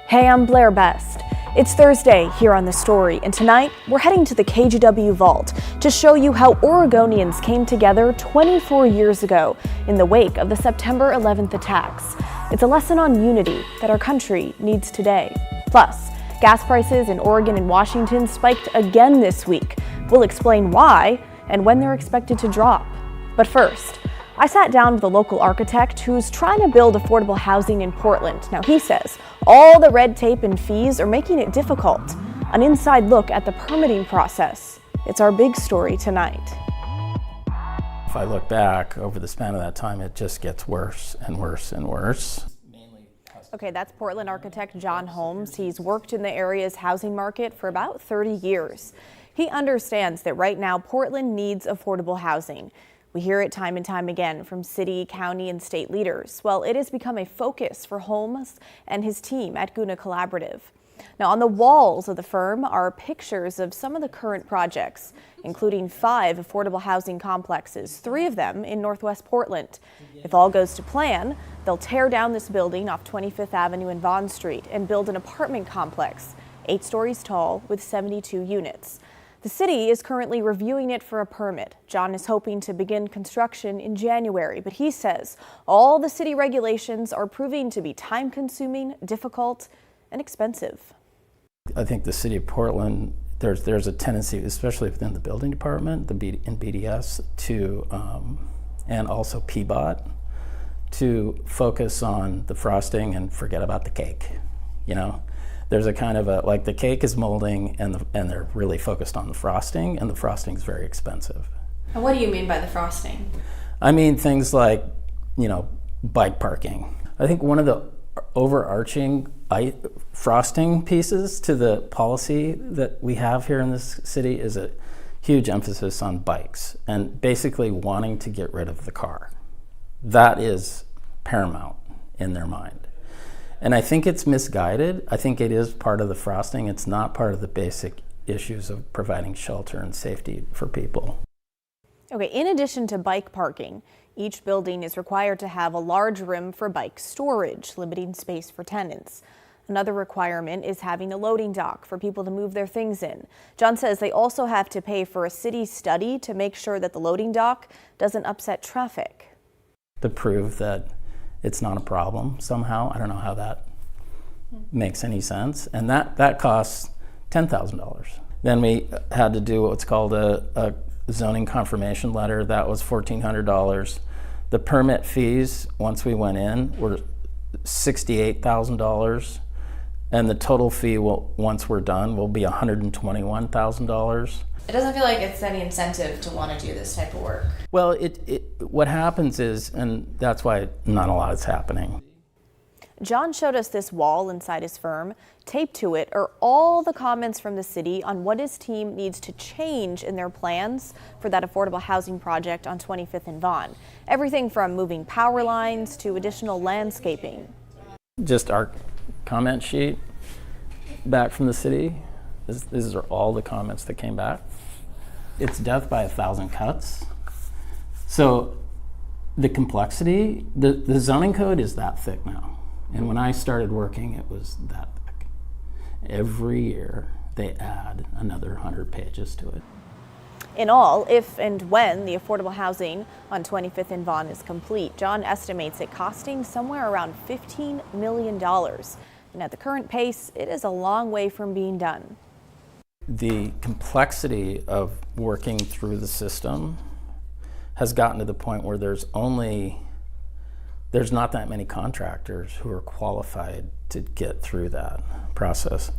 Hey, I'm Blair Best. It's Thursday here on The Story, and tonight we're heading to the KGW Vault to show you how Oregonians came together 24 years ago in the wake of the September 11th attacks. It's a lesson on unity that our country needs today. Plus, gas prices in Oregon and Washington spiked again this week. We'll explain why and when they're expected to drop. But first, I sat down with a local architect who's trying to build affordable housing in Portland. Now, he says all the red tape and fees are making it difficult. An inside look at the permitting process. It's our big story tonight. If I look back over the span of that time, it just gets worse and worse and worse. Okay, that's Portland architect John Holmes. He's worked in the area's housing market for about 30 years. He understands that right now Portland needs affordable housing. We hear it time and time again from city, county, and state leaders. Well, it has become a focus for Holmes and his team at Guna Collaborative. Now, on the walls of the firm are pictures of some of the current projects, including 5 affordable housing complexes, 3 of them in Northwest Portland. If all goes to plan, they'll tear down this building off 25th Avenue and Vaughn Street and build an apartment complex, 8 stories tall with 72 units. The city is currently reviewing it for a permit. John is hoping to begin construction in January, but he says all the city regulations are proving to be time-consuming, difficult, and expensive. I think the city of Portland, there's a tendency, especially within the building department, in BDS, to and also PBOT, to focus on the frosting and forget about the cake. You know, there's a kind of like the cake is molding, and they're really focused on the frosting, and the frosting is very expensive. And what do you mean by the frosting? I mean things like, bike parking. I think one of the overarching frosting pieces to the policy that we have here in this city is a huge emphasis on bikes and basically wanting to get rid of the car. That is paramount in their mind. And I think it's misguided. I think it is part of the frosting. It's not part of the basic issues of providing shelter and safety for people. Okay, in addition to bike parking, each building is required to have a large room for bike storage, limiting space for tenants. Another requirement is having a loading dock for people to move their things in. John says they also have to pay for a city study to make sure that the loading dock doesn't upset traffic. To prove that it's not a problem somehow. I don't know how that makes any sense. And that costs $10,000. Then we had to do what's called a zoning confirmation letter. That was $1,400. The permit fees, once we went in, were $68,000. And the total fee, once we're done, will be $121,000. It doesn't feel like it's any incentive to want to do this type of work. Well, what happens is, and that's why not a lot is happening. John showed us this wall inside his firm. Taped to it are all the comments from the city on what his team needs to change in their plans for that affordable housing project on 25th and Vaughn. Everything from moving power lines to additional landscaping. Just our comment sheet back from the city. These are all the comments that came back. It's death by 1,000 cuts. So the complexity, the zoning code is that thick now. And when I started working, it was that thick. Every year they add another 100 pages to it. In all, if and when the affordable housing on 25th and Vaughn is complete, John estimates it costing somewhere around $15 million. And at the current pace, it is a long way from being done. The complexity of working through the system has gotten to the point where there's not that many contractors who are qualified to get through that process.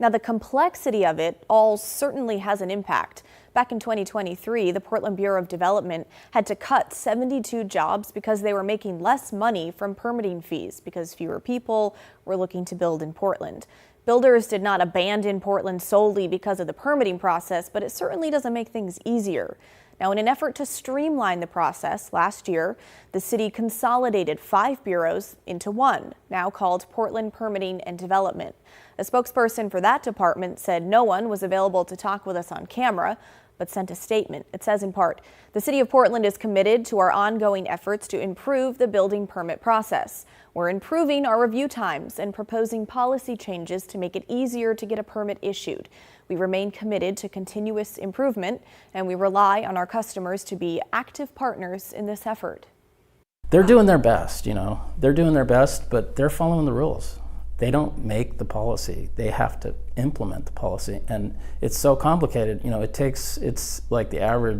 Now, the complexity of it all certainly has an impact. Back in 2023, the Portland Bureau of Development had to cut 72 jobs because they were making less money from permitting fees because fewer people were looking to build in Portland. Builders did not abandon Portland solely because of the permitting process, but it certainly doesn't make things easier. Now, in an effort to streamline the process, last year, the city consolidated 5 bureaus into one, now called Portland Permitting and Development. A spokesperson for that department said no one was available to talk with us on camera, but sent a statement. It says in part, the City of Portland is committed to our ongoing efforts to improve the building permit process. We're improving our review times and proposing policy changes to make it easier to get a permit issued. We remain committed to continuous improvement, and we rely on our customers to be active partners in this effort. They're doing their best, They're doing their best, but they're following the rules. They don't make the policy. They have to implement the policy. And it's so complicated. It's like I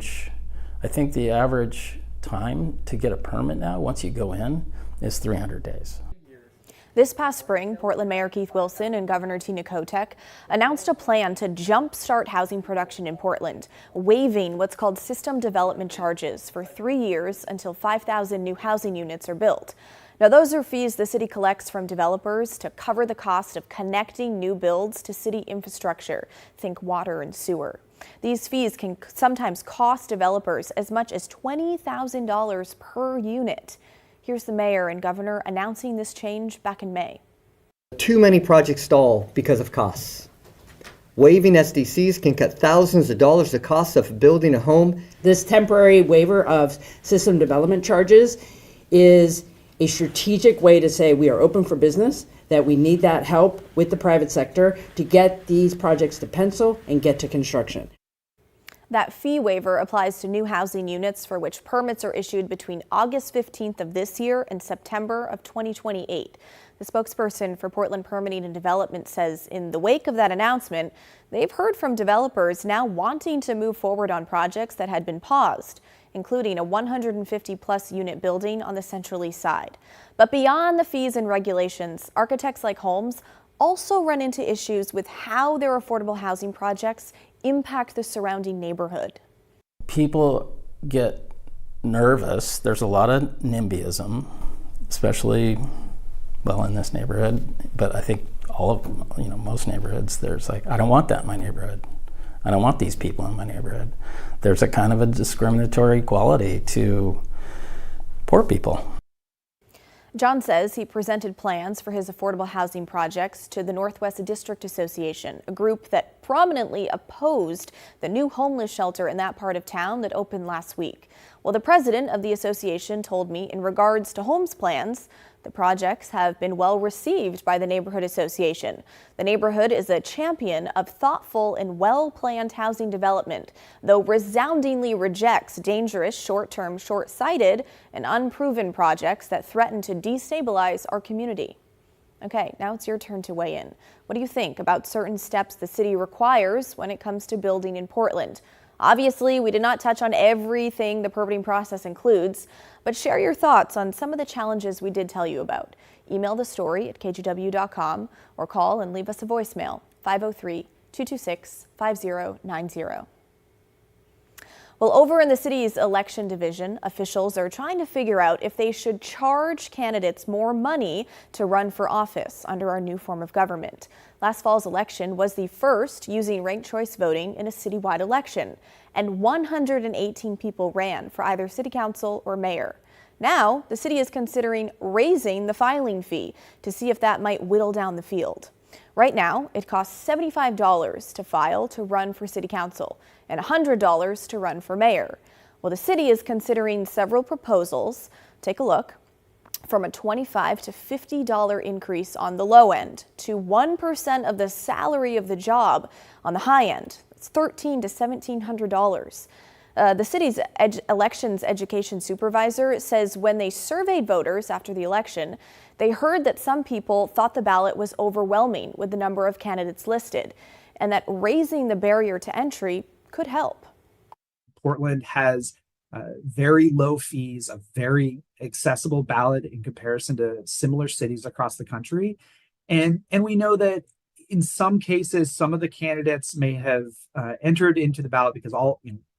think the average time to get a permit now, once you go in, is 300 days. This past spring, Portland Mayor Keith Wilson and Governor Tina Kotek announced a plan to jumpstart housing production in Portland, waiving what's called system development charges for 3 years until 5,000 new housing units are built. Now, those are fees the city collects from developers to cover the cost of connecting new builds to city infrastructure, think water and sewer. These fees can sometimes cost developers as much as $20,000 per unit. Here's the mayor and governor announcing this change back in May. Too many projects stall because of costs. Waiving SDCs can cut thousands of dollars the cost of building a home. This temporary waiver of system development charges is a strategic way to say we are open for business, that we need that help with the private sector to get these projects to pencil and get to construction. That fee waiver applies to new housing units for which permits are issued between August 15th of this year and September of 2028. The spokesperson for Portland Permitting and Development says in the wake of that announcement, they've heard from developers now wanting to move forward on projects that had been paused, including a 150-plus unit building on the Central East Side. But beyond the fees and regulations, architects like Holmes also run into issues with how their affordable housing projects impact the surrounding neighborhood. People get nervous. There's a lot of NIMBYism, especially, in this neighborhood. But I think all of them, most neighborhoods, there's I don't want that in my neighborhood. I don't want these people in my neighborhood. There's a kind of a discriminatory quality to poor people. John says he presented plans for his affordable housing projects to the Northwest District Association, a group that prominently opposed the new homeless shelter in that part of town that opened last week. Well, the president of the association told me in regards to Holmes' plans, the projects have been well received by the neighborhood association. The neighborhood is a champion of thoughtful and well-planned housing development, though resoundingly rejects dangerous, short-term, short-sighted, and unproven projects that threaten to destabilize our community. Okay, now it's your turn to weigh in. What do you think about certain steps the city requires when it comes to building in Portland? Obviously, we did not touch on everything the permitting process includes, but share your thoughts on some of the challenges we did tell you about. Email the story at kgw.com or call and leave us a voicemail, 503-226-5090. Well, over in the city's election division, officials are trying to figure out if they should charge candidates more money to run for office under our new form of government. Last fall's election was the first using ranked choice voting in a citywide election, and 118 people ran for either city council or mayor. Now, the city is considering raising the filing fee to see if that might whittle down the field. Right now, it costs $75 to file to run for city council and $100 to run for mayor. Well, the city is considering several proposals. Take a look. From a $25 to $50 increase on the low end to 1% of the salary of the job on the high end. It's $1,300 to $1,700. The city's elections education supervisor says when they surveyed voters after the election, they heard that some people thought the ballot was overwhelming with the number of candidates listed, and that raising the barrier to entry could help. Portland has very low fees, a very accessible ballot in comparison to similar cities across the country. And we know that in some cases, some of the candidates may have entered into the ballot because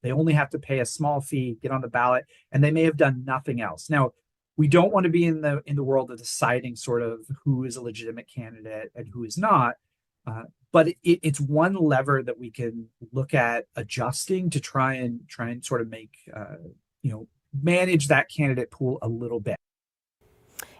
they only have to pay a small fee, get on the ballot, and they may have done nothing else. Now, we don't want to be in the world of deciding sort of who is a legitimate candidate and who is not. But it's one lever that we can look at adjusting to try and sort of make manage that candidate pool a little bit.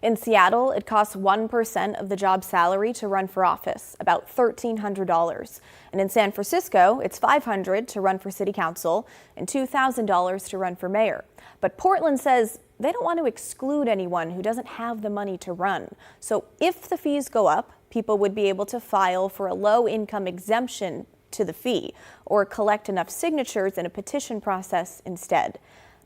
In Seattle, it costs 1% of the job salary to run for office, about $1,300. And in San Francisco, it's $500 to run for city council and $2,000 to run for mayor. But Portland says they don't want to exclude anyone who doesn't have the money to run. So if the fees go up, people would be able to file for a low-income exemption to the fee or collect enough signatures in a petition process instead.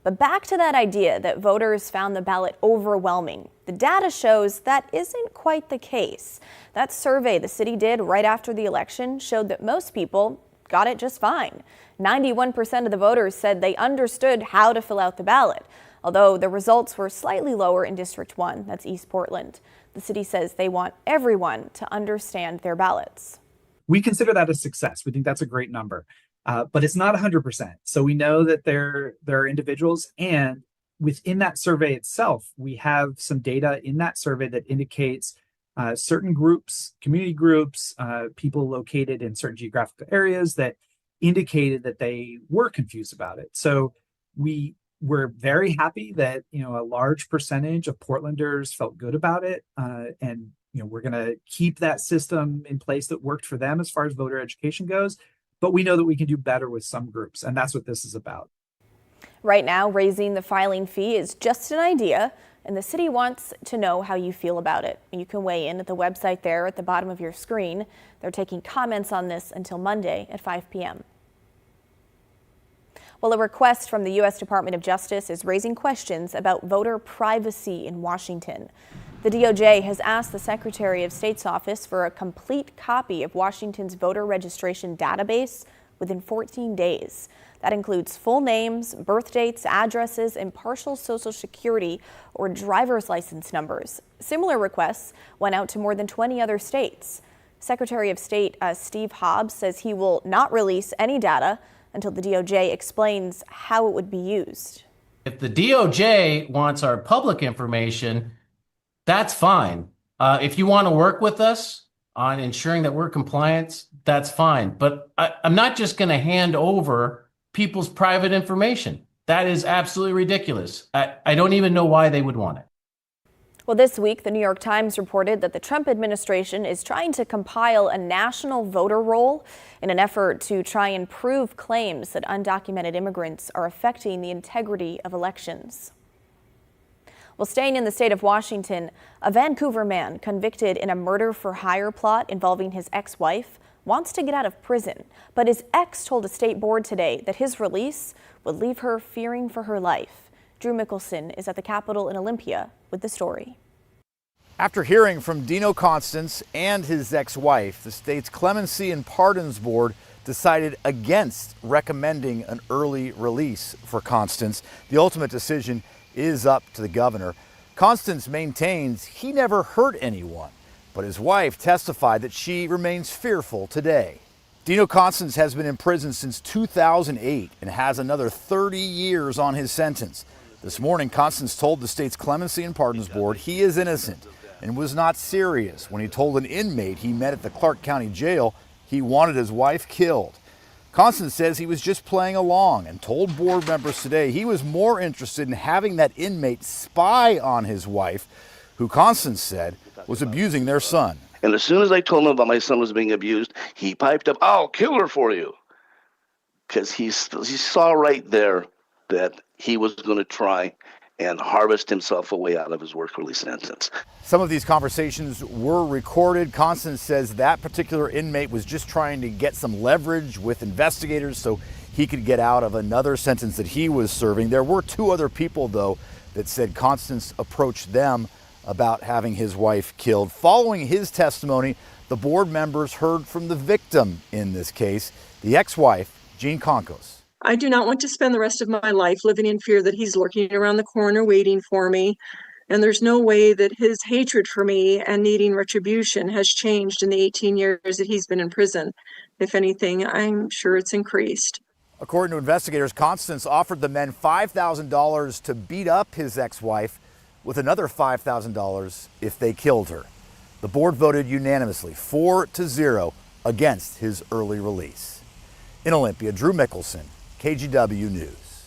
But back to that idea that voters found the ballot overwhelming. The data shows that isn't quite the case. That survey the city did right after the election showed that most people got it just fine. 91% of the voters said they understood how to fill out the ballot, although the results were slightly lower in District 1, that's East Portland. The city says they want everyone to understand their ballots. We consider that a success. We think that's a great number. But it's not 100%. So we know that there are individuals, and within that survey itself, we have some data in that survey that indicates certain groups, community groups, people located in certain geographical areas that indicated that they were confused about it. So we're very happy that a large percentage of Portlanders felt good about it, and we're going to keep that system in place that worked for them as far as voter education goes. But we know that we can do better with some groups, and that's what this is about. Right now, raising the filing fee is just an idea, and the city wants to know how you feel about it. You can weigh in at the website there at the bottom of your screen. They're taking comments on this until Monday at 5 p.m. Well, a request from the U.S. Department of Justice is raising questions about voter privacy in Washington. The DOJ has asked the Secretary of State's office for a complete copy of Washington's voter registration database within 14 days. That includes full names, birth dates, addresses, and partial Social Security or driver's license numbers. Similar requests went out to more than 20 other states. Secretary of State Steve Hobbs says he will not release any data until the DOJ explains how it would be used. If the DOJ wants our public information, that's fine. If you want to work with us on ensuring that we're compliant, that's fine. But I'm not just going to hand over people's private information. That is absolutely ridiculous. I don't even know why they would want it. Well, this week, the New York Times reported that the Trump administration is trying to compile a national voter roll in an effort to try and prove claims that undocumented immigrants are affecting the integrity of elections. Well, staying in the state of Washington, a Vancouver man convicted in a murder-for-hire plot involving his ex-wife wants to get out of prison. But his ex told a state board today that his release would leave her fearing for her life. Drew Mickelson is at the Capitol in Olympia with the story. After hearing from Dino Constance and his ex-wife, the state's Clemency and Pardons Board decided against recommending an early release for Constance. The ultimate decision is up to the governor. Constance maintains he never hurt anyone, but his wife testified that she remains fearful today. Dino Constance has been in prison since 2008 and has another 30 years on his sentence. This morning, Constance told the state's Clemency and Pardons Board he is innocent and was not serious when he told an inmate he met at the Clark County Jail he wanted his wife killed. Constance says he was just playing along and told board members today he was more interested in having that inmate spy on his wife, who Constance said was abusing their son. And as soon as I told him about my son was being abused, he piped up, "I'll kill her for you." Because he saw right there that he was going to try and harvest himself away out of his work release sentence. Some of these conversations were recorded. Constance says that particular inmate was just trying to get some leverage with investigators so he could get out of another sentence that he was serving. There were two other people, though, that said Constance approached them about having his wife killed. Following his testimony, the board members heard from the victim in this case, the ex-wife, Jean Konkos. I do not want to spend the rest of my life living in fear that he's lurking around the corner waiting for me. And there's no way that his hatred for me and needing retribution has changed in the 18 years that he's been in prison. If anything, I'm sure it's increased. According to investigators, Constance offered the men $5,000 to beat up his ex-wife, with another $5,000 if they killed her. The board voted unanimously 4-0 against his early release. In Olympia, Drew Mickelson, KGW News.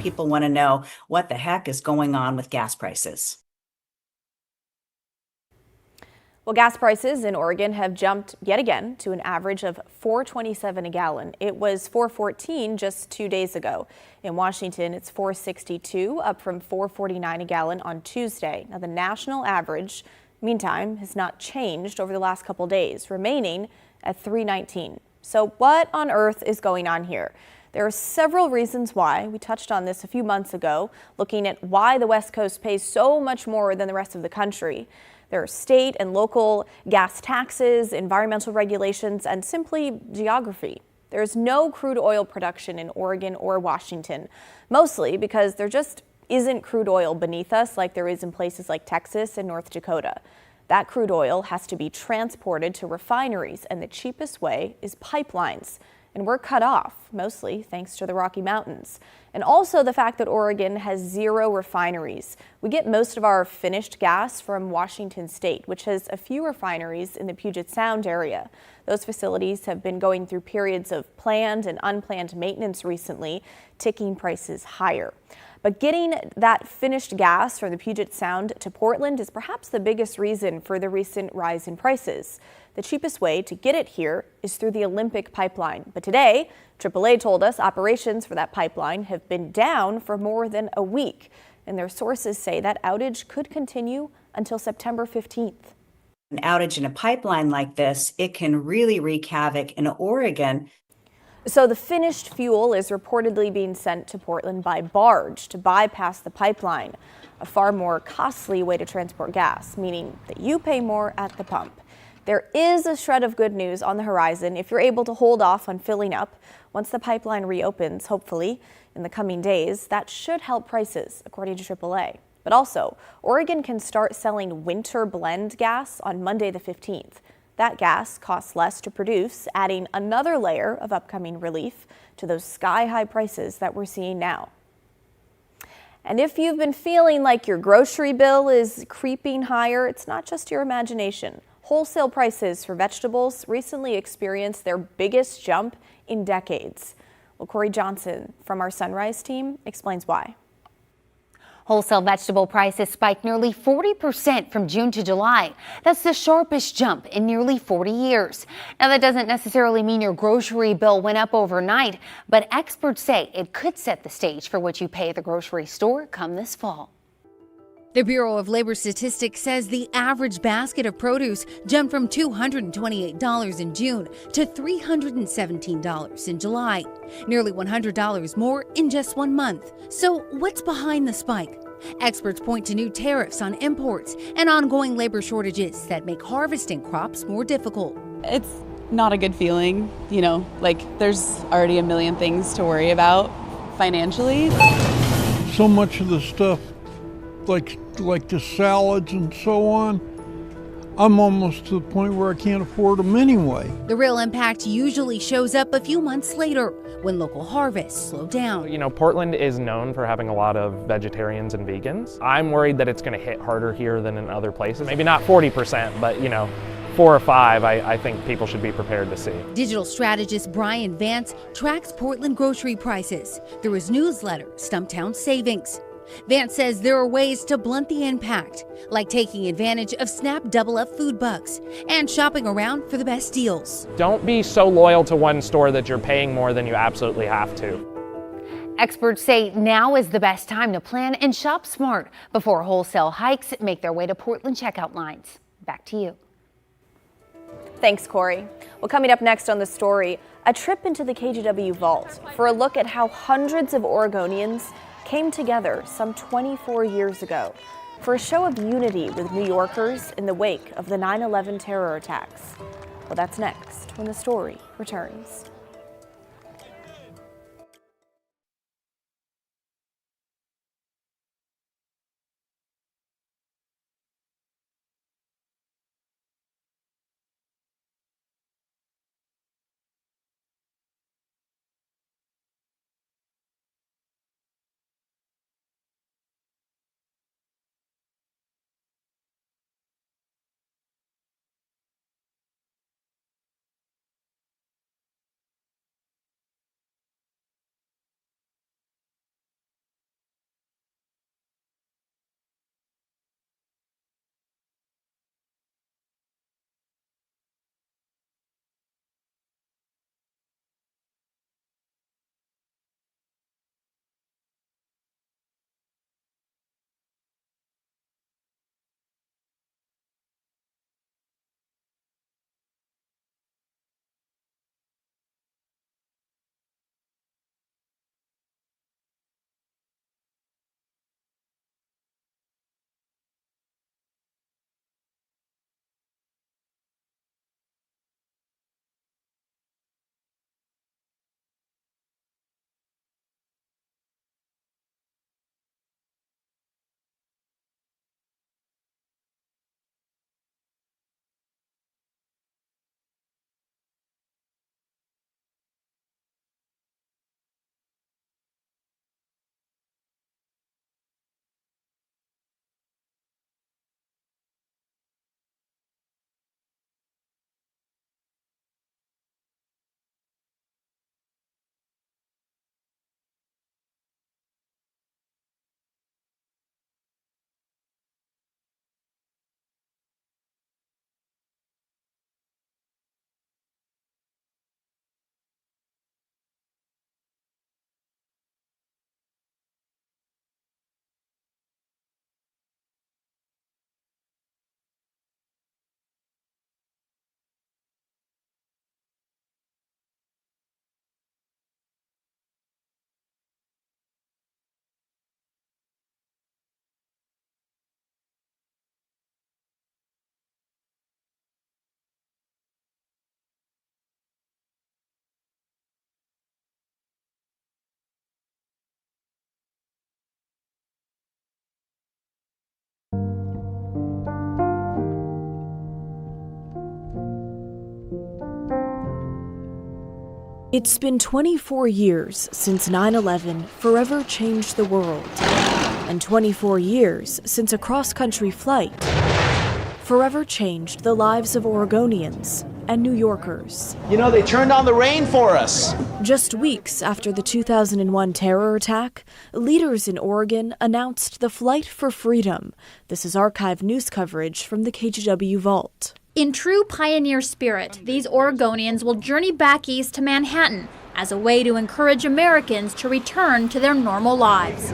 people want to know what the heck is going on with gas prices. Well, gas prices in Oregon have jumped yet again to an average of $4.27 a gallon. It was $4.14 just 2 days ago. In Washington, it's $4.62, up from $4.49 a gallon on Tuesday. Now, the national average, meantime, has not changed over the last couple days, remaining at $3.19. So what on earth is going on here? There are several reasons why. We touched on this a few months ago, looking at why the West Coast pays so much more than the rest of the country. There are state and local gas taxes, environmental regulations, and simply geography. There's no crude oil production in Oregon or Washington, mostly because there just isn't crude oil beneath us like there is in places like Texas and North Dakota. That crude oil has to be transported to refineries, and the cheapest way is pipelines. And we're cut off, mostly thanks to the Rocky Mountains. And also the fact that Oregon has 0 refineries. We get most of our finished gas from Washington State, which has a few refineries in the Puget Sound area. Those facilities have been going through periods of planned and unplanned maintenance recently, ticking prices higher. But getting that finished gas from the Puget Sound to Portland is perhaps the biggest reason for the recent rise in prices. The cheapest way to get it here is through the Olympic pipeline. But today, AAA told us operations for that pipeline have been down for more than a week. And their sources say that outage could continue until September 15th. An outage in a pipeline like this, it can really wreak havoc in Oregon. So the finished fuel is reportedly being sent to Portland by barge to bypass the pipeline, a far more costly way to transport gas, meaning that you pay more at the pump. There is a shred of good news on the horizon if you're able to hold off on filling up. Once the pipeline reopens, hopefully in the coming days, that should help prices, according to AAA. But also, Oregon can start selling winter blend gas on Monday the 15th. That gas costs less to produce, adding another layer of upcoming relief to those sky-high prices that we're seeing now. And if you've been feeling like your grocery bill is creeping higher, it's not just your imagination. Wholesale prices for vegetables recently experienced their biggest jump in decades. Well, Corey Johnson from our Sunrise team explains why. Wholesale vegetable prices spiked nearly 40% from June to July. That's the sharpest jump in nearly 40 years. Now, that doesn't necessarily mean your grocery bill went up overnight, but experts say it could set the stage for what you pay at the grocery store come this fall. The Bureau of Labor Statistics says the average basket of produce jumped from $228 in June to $317 in July, nearly $100 more in just 1 month. So what's behind the spike? Experts point to new tariffs on imports and ongoing labor shortages that make harvesting crops more difficult. It's not a good feeling, like there's already a million things to worry about financially. So much of the stuff, like the salads and so on, I'm almost to the point where I can't afford them anyway. The real impact usually shows up a few months later when local harvests slow down. Portland is known for having a lot of vegetarians and vegans. I'm worried that it's going to hit harder here than in other places. Maybe not 40%, but 4 or 5, I think people should be prepared to see. Digital strategist Brian Vance tracks Portland grocery prices through his newsletter, Stumptown Savings. Vance says there are ways to blunt the impact, like taking advantage of SNAP double-up food bucks and shopping around for the best deals. Don't be so loyal to one store that you're paying more than you absolutely have to. Experts say now is the best time to plan and shop smart before wholesale hikes make their way to Portland checkout lines. Back to you. Thanks, Corey. Well, coming up next on The Story, a trip into the KGW vault for a look at how hundreds of Oregonians came together some 24 years ago for a show of unity with New Yorkers in the wake of the 9/11 terror attacks. Well, that's next when The Story returns. It's been 24 years since 9/11 forever changed the world, and 24 years since a cross-country flight forever changed the lives of Oregonians and New Yorkers. You know, they turned on the rain for us. Just weeks after the 2001 terror attack, leaders in Oregon announced the Flight for Freedom. This is archive news coverage from the KGW Vault. In true pioneer spirit, these Oregonians will journey back east to Manhattan as a way to encourage Americans to return to their normal lives.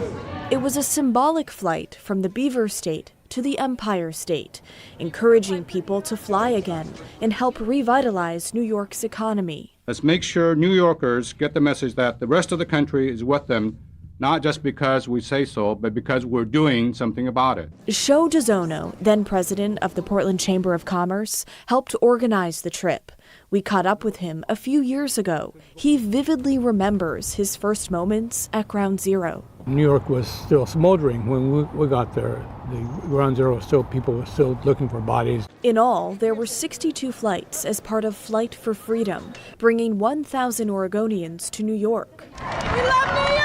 It was a symbolic flight from the Beaver State to the Empire State, encouraging people to fly again and help revitalize New York's economy. Let's make sure New Yorkers get the message that the rest of the country is with them, not just because we say so, but because we're doing something about it. Sho DeZono, then president of the Portland Chamber of Commerce, helped organize the trip. We caught up with him a few years ago. He vividly remembers his first moments at Ground Zero. New York was still smoldering when we got there. The Ground Zero was still, people were still looking for bodies. In all, there were 62 flights as part of Flight for Freedom, bringing 1,000 Oregonians to New York. We love New York!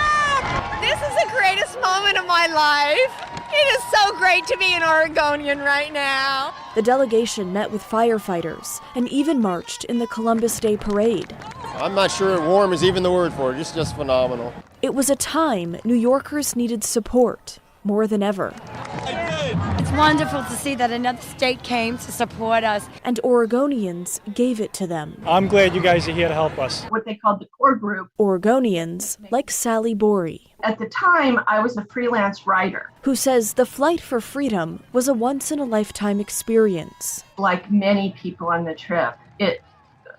This is the greatest moment of my life. It is so great to be an Oregonian right now. The delegation met with firefighters and even marched in the Columbus Day Parade. I'm not sure warm is even the word for it. It's just phenomenal. It was a time New Yorkers needed support more than ever. It's wonderful to see that another state came to support us. And Oregonians gave it to them. I'm glad you guys are here to help us. What they called the core group. Oregonians like Sally Borey. At the time, I was a freelance writer. Who says the Flight for Freedom was a once-in-a-lifetime experience. Like many people on the trip, it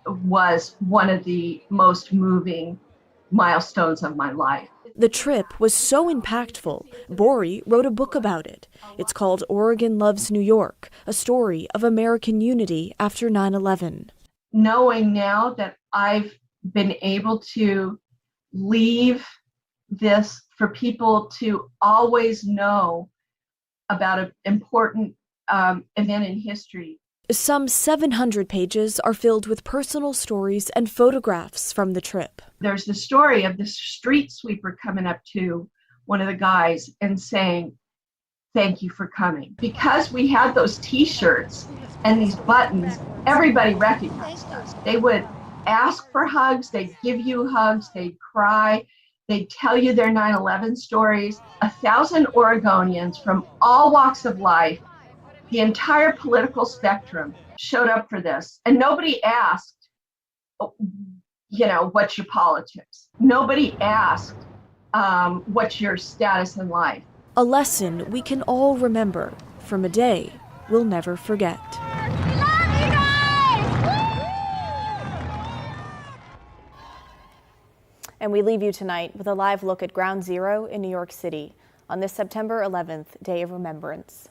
was one of the most moving milestones of my life. The trip was so impactful, Borey wrote a book about it. It's called Oregon Loves New York, a story of American unity after 9/11. Knowing now that I've been able to leave this for people to always know about an important event in history. Some 700 pages are filled with personal stories and photographs from the trip. There's the story of this street sweeper coming up to one of the guys and saying, "Thank you for coming." Because we had those t-shirts and these buttons, everybody recognized us. They would ask for hugs, they'd give you hugs, they'd cry, they'd tell you their 9/11 stories. 1,000 Oregonians from all walks of life, the entire political spectrum, showed up for this. And nobody asked, what's your politics? Nobody asked, what's your status in life? A lesson we can all remember from a day we'll never forget. And we leave you tonight with a live look at Ground Zero in New York City on this September 11th, Day of Remembrance.